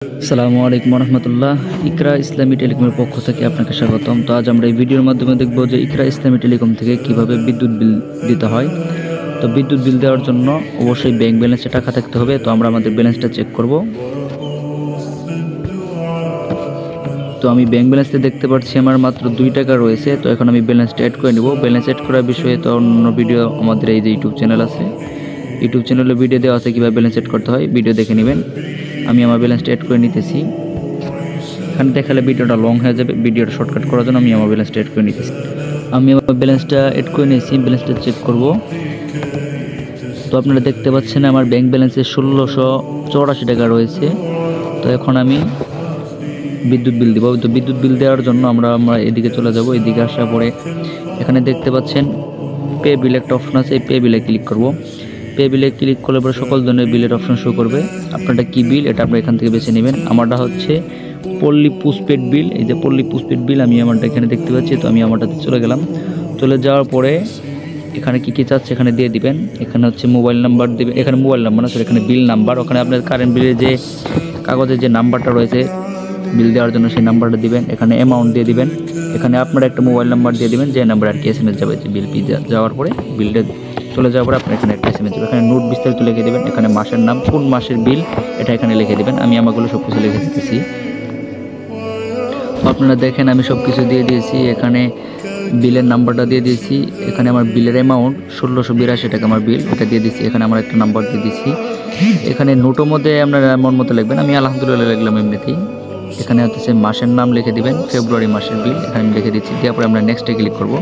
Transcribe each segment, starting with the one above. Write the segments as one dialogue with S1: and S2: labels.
S1: আসসালামু আলাইকুম রহমতুল্লাহ। ইকরা ইসলামী টেলিকমের পক্ষ থেকে আপনাকে স্বাগতম। তো আজ আমরা এই ভিডিওর মাধ্যমে দেখব যে ইকরা ইসলামী টেলিকম থেকে কিভাবে বিদ্যুৎ বিল দিতে হয়। তো বিদ্যুৎ বিল দেওয়ার জন্য অবশ্যই ব্যাংক ব্যালেন্সে টাকা থাকতে হবে। তো আমরা আমাদের ব্যালেন্সটা চেক করব। তো আমি ব্যাংক ব্যালেন্সে দেখতে পাচ্ছি আমার মাত্র 2 টাকা রয়েছে। তো এখন আমি ব্যালেন্সটা অ্যাড করে নেব। ব্যালেন্স অ্যাড করার বিষয়ে তো অন্য ভিডিও আমাদের এই যে ইউটিউব চ্যানেল আছে, ইউটিউব চ্যানেলে ভিডিও দেওয়া আছে কীভাবে ব্যালেন্স অ্যাড করতে হয়, ভিডিও দেখে নেবেন। আমি আমার ব্যালেন্সটা অ্যাড করে নিতেছি। এখানে দেখালে ভিডিওটা লং হয়ে যাবে, ভিডিওটা শর্টকাট করার জন্য আমি আমার ব্যালেন্সটা অ্যাড করে নিতেছি। আমি আমার ব্যালেন্সটা অ্যাড করে নিয়েছি, ব্যালেন্সটা চেক করব। তো আপনারা দেখতে পাচ্ছেন আমার ব্যাংক ব্যালেন্সে 1684 টাকা রয়েছে। তো এখন আমি বিদ্যুৎ বিল দিব। তো বিদ্যুৎ বিল দেওয়ার জন্য আমরা এদিকে চলে যাব। এদিকে আসার পরে এখানে দেখতে পাচ্ছেন পে বিল একটা অপশন আছে, এই পে বিলে ক্লিক করব। পে বিলে ক্লিক করলে পরে সকল ধরনের বিলের অপশন শো করবে। আপনারটা কি বিল এটা আপনারা এখান থেকে বেছে নেবেন। আমারটা হচ্ছে পল্লী পোস্টপেড বিল। এই যে পল্লী পোস্টপেড বিল আমি আমারটা এখানে দেখতে পাচ্ছি। তো আমি আমারটাতে চলে গেলাম। চলে যাওয়ার পরে এখানে কী চাচ্ছে এখানে দিয়ে দিবেন। এখানে হচ্ছে মোবাইল নাম্বার দেবেন, এখানে মোবাইল নাম্বার না, এখানে বিল নাম্বার। ওখানে আপনার কারেন্ট বিলের যে কাগজের যে নাম্বারটা রয়েছে বিল দেওয়ার জন্য সেই নাম্বারটা দিবেন। এখানে অ্যামাউন্ট দিয়ে দিবেন। এখানে আপনার একটা মোবাইল নাম্বার দিয়ে দিবেন, যে নাম্বার আর কি SMS যাবে, যে বিল যাওয়ার পরে বিলটা চলে যাওয়ার পরে আপনার এখানে একটা SMS যাবে। এখানে নোট বিস্তারিত লিখে দেবেন। এখানে মাসের নাম, কোন মাসের বিল এটা এখানে লিখে দেবেন। আমি আমাগুলো সব কিছু লিখে দিতেছি। আপনারা দেখেন আমি সব কিছু দিয়ে দিয়েছি। এখানে বিলের নাম্বারটা দিয়ে দিয়েছি। এখানে আমার বিলের অ্যামাউন্ট 1682 টাকা আমার বিল, এটা দিয়ে দিচ্ছি। এখানে আমার একটা নাম্বার দিয়ে দিচ্ছি। এখানে নোটের মধ্যে আপনারা এমন মতো লিখবেন, আমি আলহামদুলিল্লাহ লিখলাম এমনিতেই। এখানে হচ্ছে মাসের নাম লিখে দিবেন, ফেব্রুয়ারি মাসের বিল এখানে আমি লিখে দিচ্ছি। দেওয়ার পরে আমরা নেক্সটে ক্লিক করব।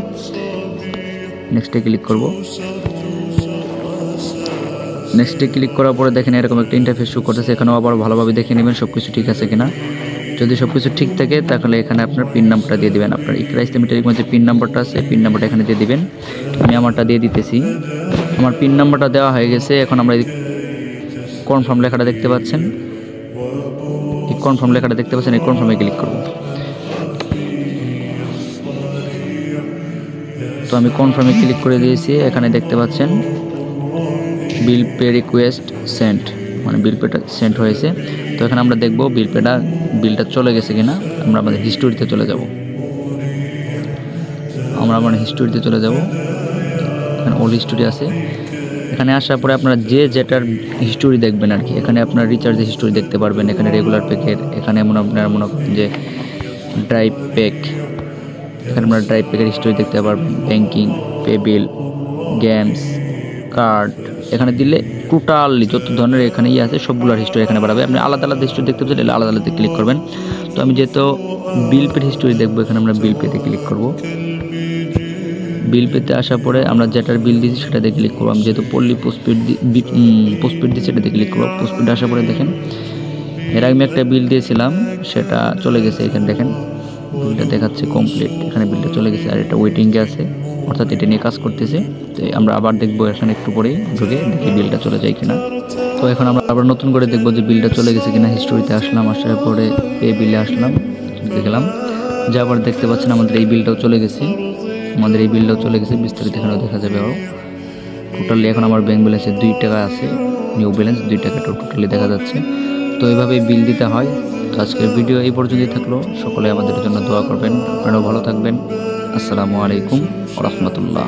S1: নেক্সটে ক্লিক করার পরে দেখেন এরকম একটা ইন্টারফেস শো করতেছে। এখানেও আবার ভালোভাবে দেখে নেবেন সব কিছু ঠিক আছে কিনা। যদি সব কিছু ঠিক থাকে তাহলে এখানে আপনার পিন নাম্বারটা দিয়ে দিবেন। আপনার ইকরা ইসলামী টেলিকমের যে পিন নাম্বারটা আছে, পিন নাম্বারটা এখানে দিয়ে দিবেন। আমি আমারটা দিয়ে দিতেছি। আমার পিন নাম্বারটা দেওয়া হয়ে গেছে। এখন আমরা কনফার্ম লেখাটা দেখতে পাচ্ছেন, এই কনফার্ম লেখাটা দেখতে পাচ্ছেন, এই কনফার্মে ক্লিক করব। তো আমি কনফার্মে ক্লিক করে দিয়েছি। এখানে দেখতে পাচ্ছেন বিল পে রিকোয়েস্ট সেন্ড, মানে বিল পেটা সেন্ড হয়েছে। তো এখানে আমরা দেখব বিলটা চলে গেছে কিনা। আমরা আমাদের হিস্টোরিতে চলে যাব। হিস্টোরিতে চলে যাব। এখানে অল হিস্টোরি আছে। এখানে আসার পরে আপনারা যেটার হিস্টোরি দেখবেন আর কি, এখানে আপনার রিচার্জের হিস্টোরি দেখতে পারবেন। এখানে রেগুলার প্যাকের, এখানে আপনারা মনে করেন যে ড্রাইভ প্যাক, এখানে আপনারা ড্রাইভ প্যাকের হিস্টোরি দেখতে পারবেন। ব্যাংকিং, পে বিল, গেমস, কার্ড, এখানে দিলে টোটালি যত ধরনের এখানে আছে সবগুলোর হিস্টোরি এখানে বাড়াবে। আপনি আলাদা আলাদা হিস্টোরি দেখতে পাচ্ছেন, আলাদা আলাদা ক্লিক করবেন। তো আমি যেহেতু বিল পের হিস্টোরি দেখবো, এখানে আমরা বিল পেতে ক্লিক করব। বিল পেতে আসার পরে আমরা যেটার বিল দিয়েছি সেটাতে ক্লিক করবো। আমি যেহেতু পল্লী পোস্টপেড দিচ্ছি সেটাতে ক্লিক করবো। পোস্টপেড আসার পরে দেখেন এর আগে আমি একটা বিল দিয়েছিলাম, সেটা চলে গেছে। এখানে দেখেন বিলটা দেখাচ্ছে কমপ্লিট, এখানে বিলটা চলে গেছে। আর এটা ওয়েটিংয়ে আছে, অর্থাৎ এটা নিয়ে কাজ করতেছে। তো আমরা আবার দেখবো এখানে একটু পরেই ঢুকে দেখি বিলটা চলে যায় কিনা। তো এখন আমরা আবার নতুন করে দেখবো যে বিলটা চলে গেছে কিনা। হিস্টোরিতে আসলাম, আসার পরে পে বিলে আসলাম, দেখলাম যাবার দেখতে পাচ্ছেন আমাদের এই বিলটাও চলে গেছে। বিস্তারিত এখানেও দেখা যাবে। আরও টোটালি এখন আমার ব্যাংক ব্যালেন্সে 2 টাকা আছে, নিউ ব্যালেন্স 2 টাকা টোটালি দেখা যাচ্ছে। তো এইভাবেই বিল দিতে হয়। তো আজকের ভিডিও এই পর্যন্তই থাকলো। সকলে আমাদের জন্য দোয়া করবেন। আপনারাও ভালো থাকবেন। আসসালামু আলাইকুম ওয়া রাহমাতুল্লাহ।